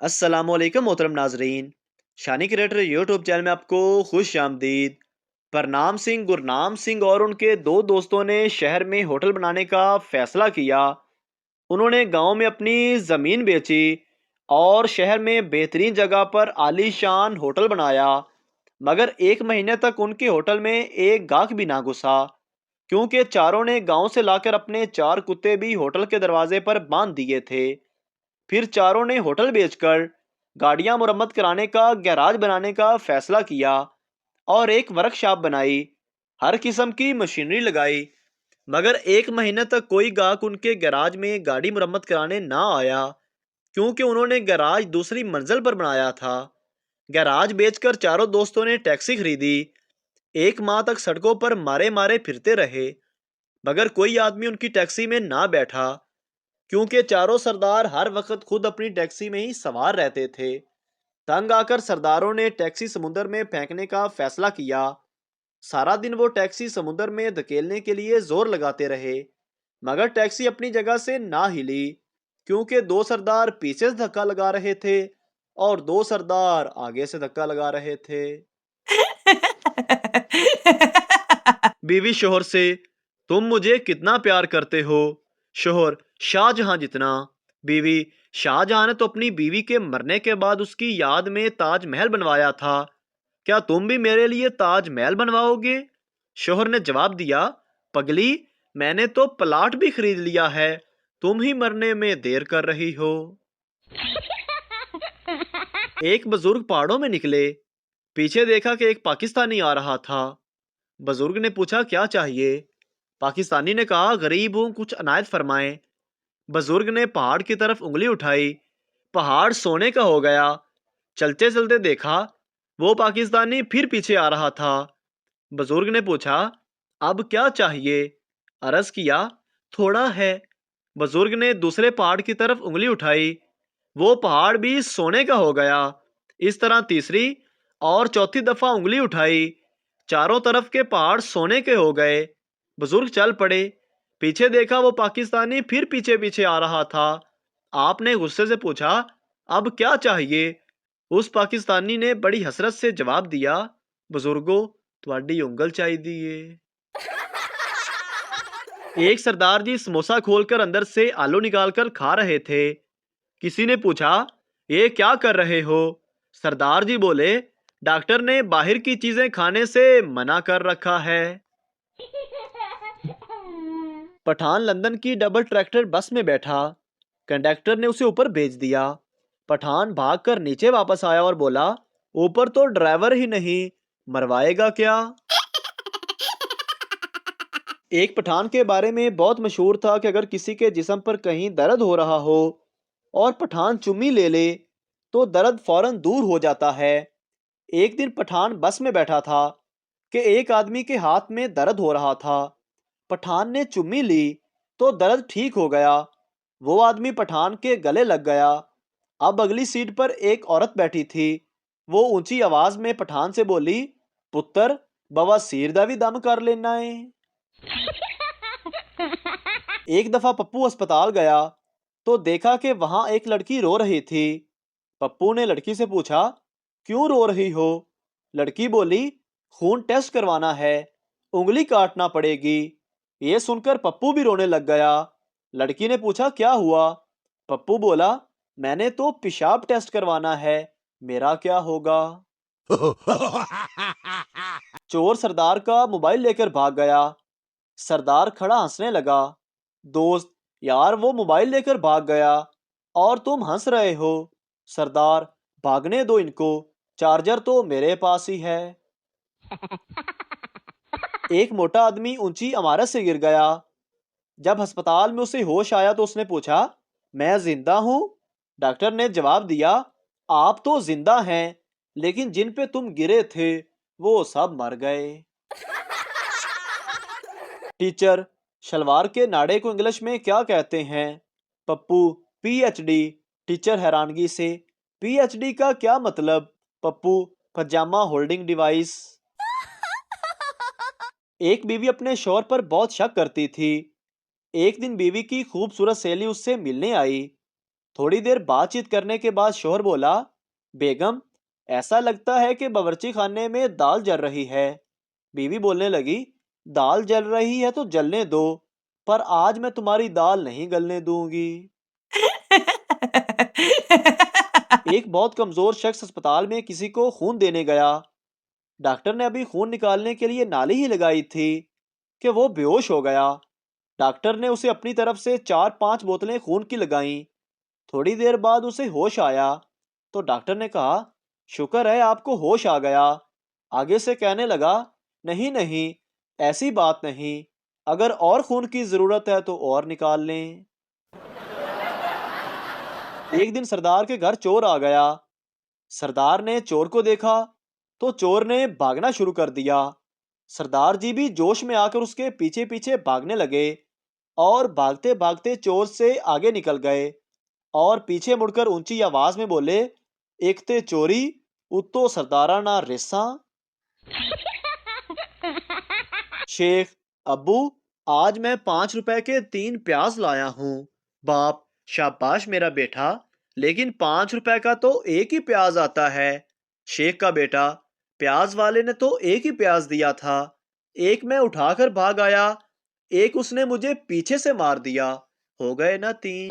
अस्सलाम वालेकुम मोहतरम नाजरीन। शानी क्रिएटर यूट्यूब चैनल में आपको खुश आमदीद। परनाम सिंह, गुरनाम सिंह और उनके दो दोस्तों ने शहर में होटल बनाने का फैसला किया। उन्होंने गांव में अपनी ज़मीन बेची और शहर में बेहतरीन जगह पर आलीशान होटल बनाया। मगर एक महीने तक उनके होटल में एक गाहक भी ना घुसा, क्योंकि चारों ने गांव से लाकर अपने चार कुत्ते भी होटल के दरवाजे पर बांध दिए थे। फिर चारों ने होटल बेचकर गाड़ियां मुरम्मत कराने का गैराज बनाने का फैसला किया और एक वर्कशॉप बनाई। हर किस्म की मशीनरी लगाई। मगर एक महीने तक कोई गाहक उनके गैराज में गाड़ी मुरम्मत कराने ना आया, क्योंकि उन्होंने गैराज दूसरी मंजिल पर बनाया था। गैराज बेचकर चारों दोस्तों ने टैक्सी खरीदी। एक माह तक सड़कों पर मारे मारे फिरते रहे, मगर कोई आदमी उनकी टैक्सी में ना बैठा, क्योंकि चारों सरदार हर वक्त खुद अपनी टैक्सी में ही सवार रहते थे। तंग आकर सरदारों ने टैक्सी समुद्र में फेंकने का फैसला किया। सारा दिन वो टैक्सी समुद्र में धकेलने के लिए जोर लगाते रहे, मगर टैक्सी अपनी जगह से ना हिली, क्योंकि दो सरदार पीछे से धक्का लगा रहे थे और दो सरदार आगे से धक्का लगा रहे थे। बीवी शोहर से, तुम मुझे कितना प्यार करते हो? शोहर, शाहजहां जितना। बीवी, शाहजहां ने तो अपनी बीवी के मरने के बाद उसकी याद में ताजमहल बनवाया था। क्या तुम भी मेरे लिए ताजमहल बनवाओगे? शोहर ने जवाब दिया, पगली, मैंने तो प्लाट भी खरीद लिया है, तुम ही मरने में देर कर रही हो। एक बुजुर्ग पहाड़ों में निकले। पीछे देखा कि एक पाकिस्तानी आ रहा था। बुजुर्ग ने पूछा, क्या चाहिए? पाकिस्तानी ने कहा, गरीब हूं, कुछ अनायत फरमाएं। बुजुर्ग ने पहाड़ की तरफ उंगली उठाई। पहाड़ सोने का हो गया। चलते चलते देखा वो पाकिस्तानी फिर पीछे आ रहा था। बुजुर्ग ने पूछा, अब क्या चाहिए? अर्ज किया, थोड़ा है। बुजुर्ग ने दूसरे पहाड़ की तरफ उंगली उठाई। वो पहाड़ भी सोने का हो गया। इस तरह तीसरी और चौथी दफा उंगली उठाई। चारों तरफ के पहाड़ सोने के हो गए। बुजुर्ग चल पड़े। पीछे देखा वो पाकिस्तानी फिर पीछे पीछे आ रहा था। आपने गुस्से से पूछा, अब क्या चाहिए? उस पाकिस्तानी ने बड़ी हसरत से जवाब दिया, बुजुर्गो, ਤੁਹਾਡੀ ਉਂਗਲ ਚਾਹੀਦੀ ਏ। एक सरदार जी समोसा खोलकर अंदर से आलू निकालकर खा रहे थे। किसी ने पूछा, ये क्या कर रहे हो? सरदार जी बोले, डॉक्टर ने बाहर की चीजें खाने से मना कर रखा है। पठान लंदन की डबल ट्रैक्टर बस में बैठा। कंडक्टर ने उसे ऊपर भेज दिया। पठान भागकर नीचे वापस आया और बोला, ऊपर तो ड्राइवर ही नहीं, मरवाएगा क्या? एक पठान के बारे में बहुत मशहूर था कि अगर किसी के जिस्म पर कहीं दर्द हो रहा हो और पठान चुम्मी ले ले तो दर्द फौरन दूर हो जाता है। एक दिन पठान बस में बैठा था कि एक आदमी के हाथ में दर्द हो रहा था। पठान ने चुम्मी ली तो दर्द ठीक हो गया। वो आदमी पठान के गले लग गया। अब अगली सीट पर एक औरत बैठी थी। वो ऊंची आवाज में पठान से बोली, पुत्र, बवासीर दा भी दम कर लेना है। एक दफा पप्पू अस्पताल गया तो देखा कि वहां एक लड़की रो रही थी। पप्पू ने लड़की से पूछा, क्यों रो रही हो? लड़की बोली, खून टेस्ट करवाना है, उंगली काटना पड़ेगी। ये सुनकर पप्पू भी रोने लग गया। लड़की ने पूछा, क्या हुआ? पप्पू बोला, मैंने तो पेशाब टेस्ट करवाना है, मेरा क्या होगा? चोर सरदार का मोबाइल लेकर भाग गया। सरदार खड़ा हंसने लगा। दोस्त, यार वो मोबाइल लेकर भाग गया और तुम हंस रहे हो। सरदार, भागने दो इनको, चार्जर तो मेरे पास ही है। एक मोटा आदमी ऊंची इमारत से गिर गया। जब अस्पताल में उसे होश आया तो उसने पूछा, मैं जिंदा हूं? डॉक्टर ने जवाब दिया, आप तो जिंदा हैं, लेकिन जिन पे तुम गिरे थे वो सब मर गए। टीचर, शलवार के नाड़े को इंग्लिश में क्या कहते हैं? पप्पू, पीएचडी। टीचर हैरानगी से, पीएचडी का क्या मतलब? पप्पू, पजामा होल्डिंग डिवाइस। एक बीवी अपने शौहर पर बहुत शक करती थी। एक दिन बीवी की खूबसूरत सहेली उससे मिलने आई। تھوڑی دیر بات چیت کرنے کے بعد شوہر بولا، بیگم ایسا لگتا ہے کہ باورچی خانے میں دال جل رہی ہے۔ بیوی بولنے لگی، دال جل رہی ہے تو جلنے دو، پر آج میں تمہاری دال نہیں گلنے دوں گی۔ ایک بہت کمزور شخص اسپتال میں کسی کو خون دینے گیا۔ ڈاکٹر نے ابھی خون نکالنے کے لیے نالی ہی لگائی تھی کہ وہ بے ہوش ہو گیا۔ ڈاکٹر نے اسے اپنی طرف سے 4-5 بوتلیں خون کی لگائیں۔ تھوڑی دیر بعد اسے ہوش آیا تو ڈاکٹر نے کہا، شکر ہے آپ کو ہوش آ گیا۔ آگے سے کہنے لگا، نہیں نہیں، ایسی بات نہیں، اگر اور خون کی ضرورت ہے تو اور نکال لیں۔ ایک دن سردار کے گھر چور آ گیا۔ سردار نے چور کو دیکھا تو چور نے بھاگنا شروع کر دیا۔ سردار جی بھی جوش میں آ کر اس کے پیچھے پیچھے بھاگنے لگے اور بھاگتے بھاگتے چور سے آگے نکل گئے اور پیچھے مڑ کر اونچی آواز میں بولے، ایک تے چوری اتو سردارا نہ ریساں۔ شیخ، ابو آج میں 5 روپے کے 3 پیاز لایا ہوں۔ باپ، شاباش میرا بیٹا، لیکن 5 روپے کا تو ایک ہی پیاز آتا ہے۔ شیخ کا بیٹا، پیاز والے نے تو ایک ہی پیاز دیا تھا، ایک میں اٹھا کر بھاگ آیا، ایک اس نے مجھے پیچھے سے مار دیا، ہو گئے نا 3۔